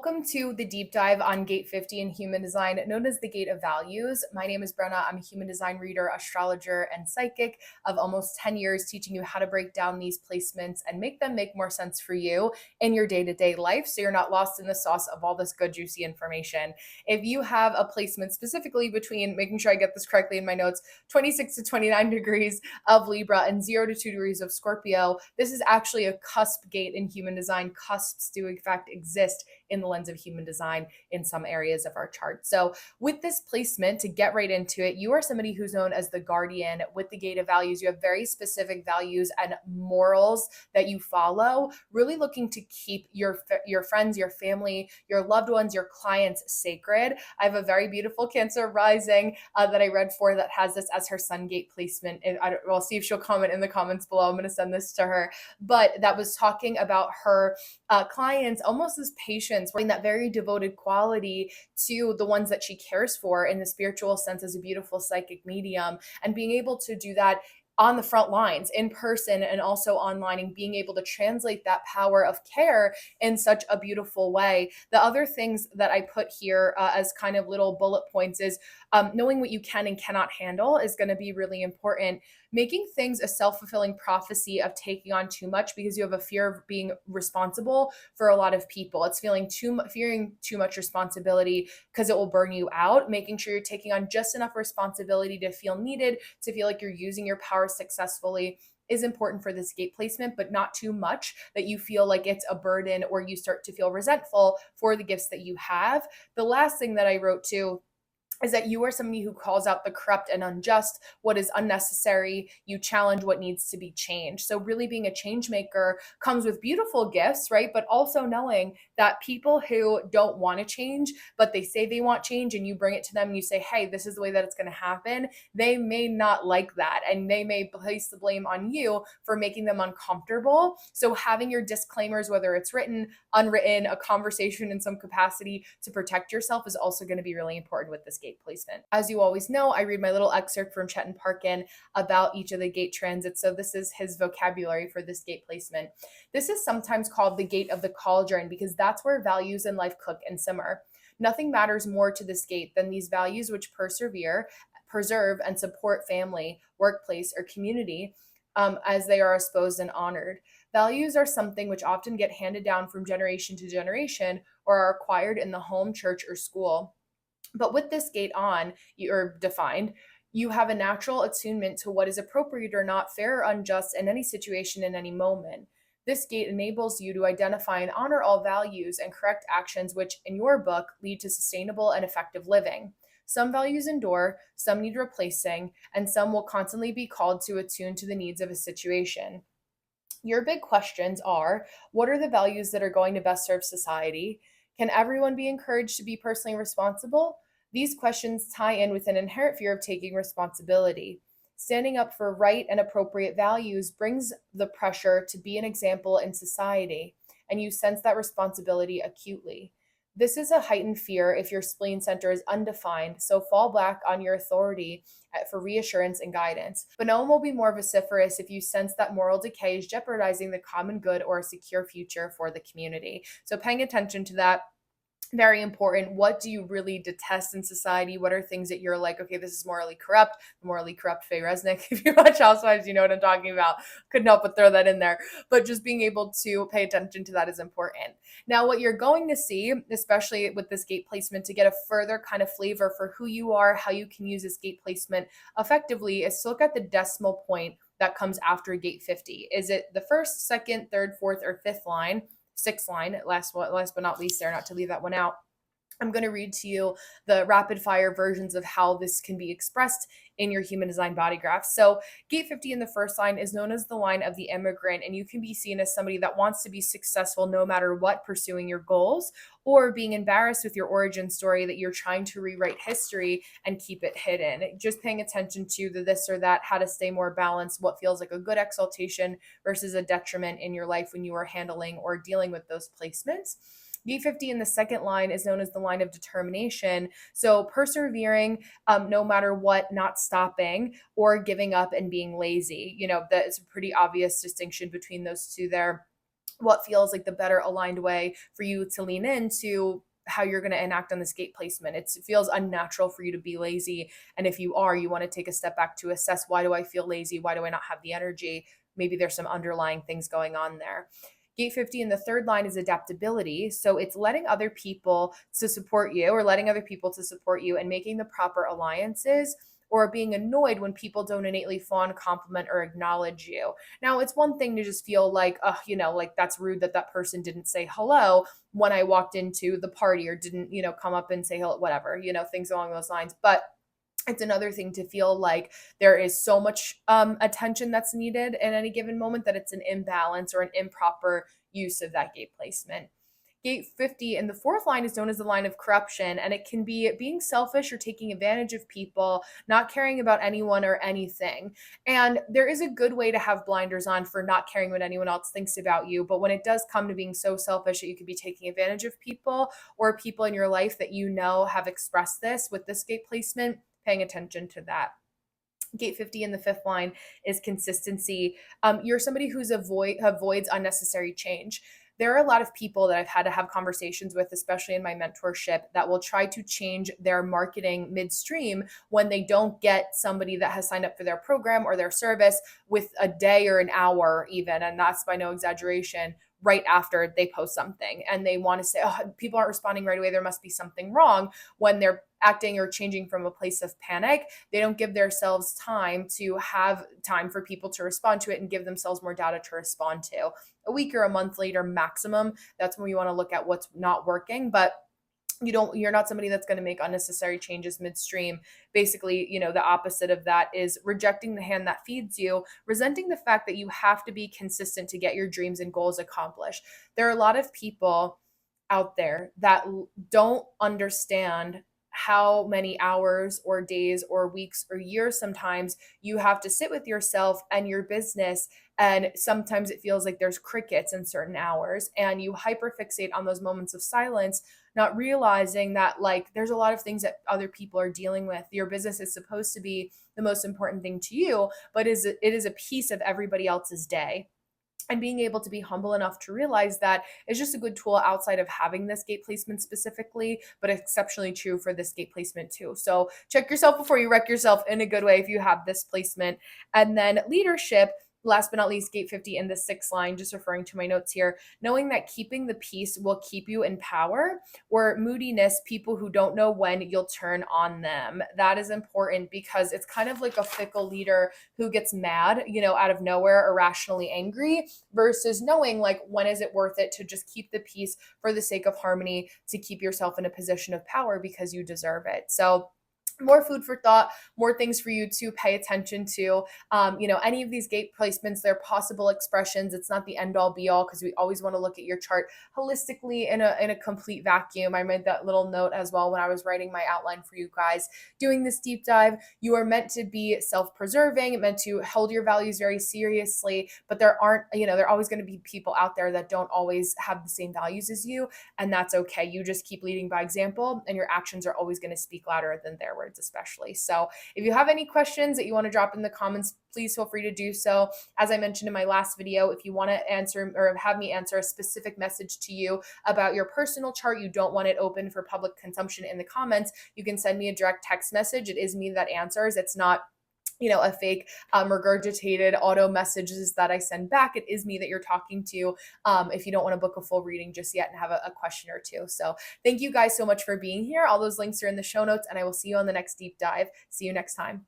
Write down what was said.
Welcome to the deep dive on Gate 50 in human design, known as the Gate of Values. My name is Brenna. I'm a human design reader, astrologer, and psychic of almost 10 years, teaching you how to break down these placements and make them make more sense for you in your day-to-day life so you're not lost in the sauce of all this good, juicy information. If you have a placement specifically between, making sure I get this correctly in my notes, 26 to 29 degrees of Libra and 0 to 2 degrees of Scorpio, this is actually a cusp gate in human design. Cusps do, in fact, exist in the lens of human design in some areas of our chart. So with this placement, to get right into it, you are somebody who's known as the guardian with the Gate of Values. You have very specific values and morals that you follow, really looking to keep your friends, your family, your loved ones, your clients sacred. I have a very beautiful Cancer rising that I read for that has this as her sun gate placement. And I'll see if she'll comment in the comments below. I'm going to send this to her. But that was talking about her clients almost as patients, bring that very devoted quality to the ones that she cares for in the spiritual sense as a beautiful psychic medium, and being able to do that on the front lines in person and also online, and being able to translate that power of care in such a beautiful way. The other things that I put here as kind of little bullet points is knowing what you can and cannot handle is going to be really important. Making things a self-fulfilling prophecy of taking on too much because you have a fear of being responsible for a lot of people. It's fearing too much responsibility because it will burn you out. Making sure you're taking on just enough responsibility to feel needed, to feel like you're using your power successfully is important for this gate placement, but not too much that you feel like it's a burden or you start to feel resentful for the gifts that you have. The last thing that I wrote too is that you are somebody who calls out the corrupt and unjust, what is unnecessary. You challenge what needs to be changed. So really being a change maker comes with beautiful gifts, right? But also knowing that people who don't want to change, but they say they want change, and you bring it to them and you say, hey, this is the way that it's going to happen, they may not like that. And they may place the blame on you for making them uncomfortable. So having your disclaimers, whether it's written, unwritten, a conversation in some capacity to protect yourself, is also going to be really important with this gate placement. As you always know, I read my little excerpt from Chetan Parkin about each of the gate transits. So this is his vocabulary for this gate placement. This is sometimes called the gate of the cauldron because that's where values in life cook and simmer. Nothing matters more to this gate than these values which preserve, and support family, workplace, or community as they are espoused and honored. Values are something which often get handed down from generation to generation or are acquired in the home, church, or school. But with this gate on, you're defined, you have a natural attunement to what is appropriate or not, fair or unjust in any situation in any moment. This gate enables you to identify and honor all values and correct actions which, in your book, lead to sustainable and effective living. Some values endure, some need replacing, and some will constantly be called to attune to the needs of a situation. Your big questions are, what are the values that are going to best serve society? Can everyone be encouraged to be personally responsible? These questions tie in with an inherent fear of taking responsibility. Standing up for right and appropriate values brings the pressure to be an example in society, and you sense that responsibility acutely. This is a heightened fear if your spleen center is undefined, so fall back on your authority for reassurance and guidance. But no one will be more vociferous if you sense that moral decay is jeopardizing the common good or a secure future for the community. So paying attention to that, very important. What do you really detest in society? What are things that you're like, okay, this is morally corrupt? Morally corrupt Faye Resnick. If you watch Housewives, you know what I'm talking about. Couldn't help but throw that in there. But just being able to pay attention to that is important. Now, what you're going to see, especially with this gate placement, to get a further kind of flavor for who you are, how you can use this gate placement effectively, is to look at the decimal point that comes after gate 50. Is it the first, second, third, fourth, or fifth line? Sixth line, last but not least there, not to leave that one out. I'm going to read to you the rapid fire versions of how this can be expressed in your human design body graph. So gate 50 in the first line is known as the line of the immigrant, and you can be seen as somebody that wants to be successful no matter what, pursuing your goals, or being embarrassed with your origin story that you're trying to rewrite history and keep it hidden. Just paying attention to the this or that, how to stay more balanced, what feels like a good exaltation versus a detriment in your life when you are handling or dealing with those placements. B50 in the second line is known as the line of determination. So persevering no matter what, not stopping or giving up and being lazy. You know, that is a pretty obvious distinction between those two there. what feels like the better aligned way for you to lean into how you're going to enact on this gate placement. It feels unnatural for you to be lazy. And if you are, you want to take a step back to assess, why do I feel lazy? Why do I not have the energy? Maybe there's some underlying things going on there. Gate 50 in the third line is adaptability. So it's letting other people to support you, or letting other people to support you and making the proper alliances, or being annoyed when people don't innately fawn, compliment, or acknowledge you. Now, it's one thing to just feel like, oh, like that's rude that that person didn't say hello when I walked into the party, or didn't, come up and say hello, whatever, things along those lines. But it's another thing to feel like there is so much attention that's needed in any given moment that it's an imbalance or an improper use of that gate placement. Gate 50 in the fourth line is known as the line of corruption, and it can be being selfish or taking advantage of people, not caring about anyone or anything. And there is a good way to have blinders on for not caring what anyone else thinks about you. But when it does come to being so selfish that you could be taking advantage of people, or people in your life that have expressed this with this gate placement, paying attention to that. Gate 50 in the fifth line is consistency. You're somebody who's avoids unnecessary change. There are a lot of people that I've had to have conversations with, especially in my mentorship, that will try to change their marketing midstream when they don't get somebody that has signed up for their program or their service with a day or an hour even, and that's by no exaggeration, right after they post something. And they want to say, oh, people aren't responding right away, there must be something wrong, when they're acting or changing from a place of panic. They don't give themselves time to have time for people to respond to it and give themselves more data to respond to. A week or a month later maximum, that's when you want to look at what's not working. But you're not somebody that's going to make unnecessary changes midstream. Basically, the opposite of that is rejecting the hand that feeds you, resenting the fact that you have to be consistent to get your dreams and goals accomplished. There are a lot of people out there that don't understand how many hours or days or weeks or years sometimes you have to sit with yourself and your business, and sometimes it feels like there's crickets in certain hours, and you hyperfixate on those moments of silence, not realizing that like there's a lot of things that other people are dealing with. Your business is supposed to be the most important thing to you, but it is a piece of everybody else's day. And being able to be humble enough to realize that is just a good tool outside of having this gate placement specifically, but exceptionally true for this gate placement too. So check yourself before you wreck yourself in a good way if you have this placement. And then leadership, last but not least, gate 50 in the sixth line, just referring to my notes here, knowing that keeping the peace will keep you in power, or moodiness, people who don't know when you'll turn on them. That is important because it's kind of like a fickle leader who gets mad, out of nowhere, irrationally angry, versus knowing like when is it worth it to just keep the peace for the sake of harmony, to keep yourself in a position of power because you deserve it. So more food for thought, more things for you to pay attention to. Any of these gate placements, they're possible expressions. It's not the end all be all, because we always want to look at your chart holistically in a complete vacuum. I made that little note as well when I was writing my outline for you guys. Doing this deep dive, you are meant to be self-preserving, meant to hold your values very seriously, but there are always going to be people out there that don't always have the same values as you, and that's okay. You just keep leading by example, and your actions are always going to speak louder than their words, especially. So if you have any questions that you want to drop in the comments, please feel free to do so. As I mentioned in my last video, if you want to answer or have me answer a specific message to you about your personal chart, you don't want it open for public consumption in the comments, you can send me a direct text message. It is me that answers. It's not a fake regurgitated auto messages that I send back. It is me that you're talking to, if you don't want to book a full reading just yet and have a question or two. So thank you guys so much for being here. All those links are in the show notes, and I will see you on the next deep dive. See you next time.